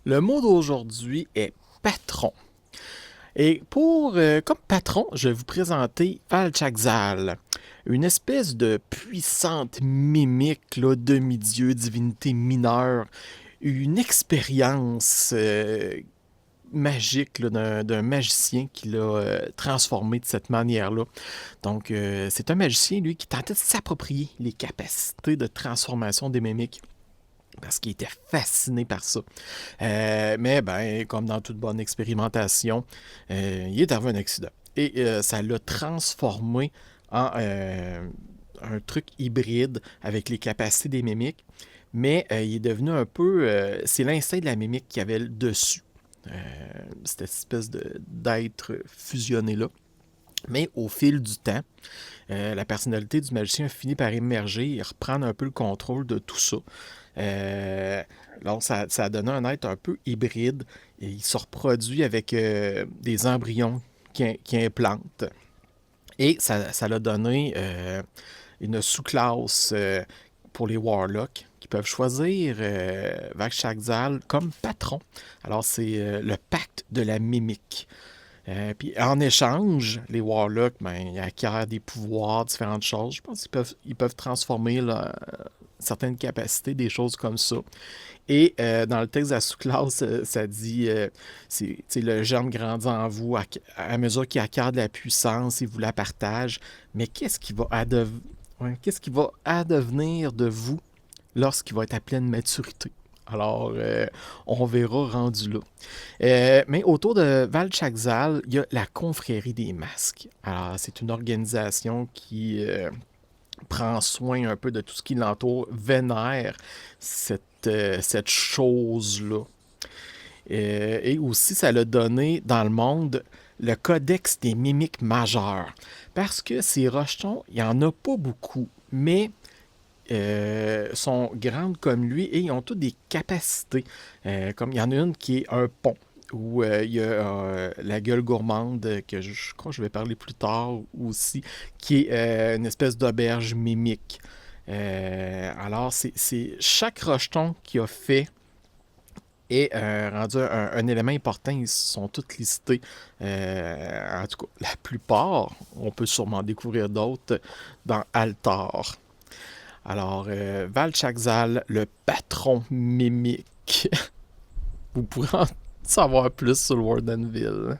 Le mot d'aujourd'hui est patron. Et comme patron, je vais vous présenter Valchakzal, une espèce de puissante mimique, là, demi-dieu, divinité mineure, une expérience magique là, d'un magicien qui l'a transformé de cette manière-là. Donc, c'est un magicien, lui, qui tentait de s'approprier les capacités de transformation des mimiques parce qu'il était fasciné par ça. Mais ben, comme dans toute bonne expérimentation, il est arrivé un accident. Et ça l'a transformé en un truc hybride avec les capacités des mimiques. Mais il est devenu un peu... c'est l'instinct de la mimique qui avait le dessus. Euh, cette espèce d'être fusionné-là. Mais au fil du temps, la personnalité du magicien a fini par émerger et reprendre un peu le contrôle de tout ça. Euh, donc, ça a donné un être un peu hybride et il se reproduit avec des embryons qui implantent. Et ça l'a donné une sous-classe pour les Warlocks qui peuvent choisir Vakshakzal comme patron. Alors, c'est le pacte de la mimique. Puis en échange, les Warlocks, ben, ils acquièrent des pouvoirs, différentes choses. Je pense qu'ils peuvent transformer là, certaines capacités, des choses comme ça. Et dans le texte de la sous-classe, ça dit le germe grandit en vous à mesure qu'il acquiert de la puissance et vous la partage. Mais qu'est-ce qui va addevenir de vous lorsqu'il va être à pleine maturité? Alors, on verra rendu là. Mais autour de Valchakzal, il y a la Confrérie des Masques. Alors, c'est une organisation qui prend soin un peu de tout ce qui l'entoure, vénère cette chose-là. Et aussi, ça l'a donné dans le monde le codex des mimiques majeurs. Parce que ces rochetons, il n'y en a pas beaucoup, mais sont grandes comme lui et ils ont toutes des capacités. Comme il y en a une qui est un pont, où il y a la gueule gourmande, que je crois que je vais parler plus tard aussi, qui est une espèce d'auberge mimique. Alors, c'est chaque rejeton qui a fait est rendu un élément important. Ils sont tous listés. En tout cas, la plupart, on peut sûrement découvrir d'autres dans Altar. Alors, Valchakzal, le patron mimique. Vous pourrez en savoir plus sur Wardenville.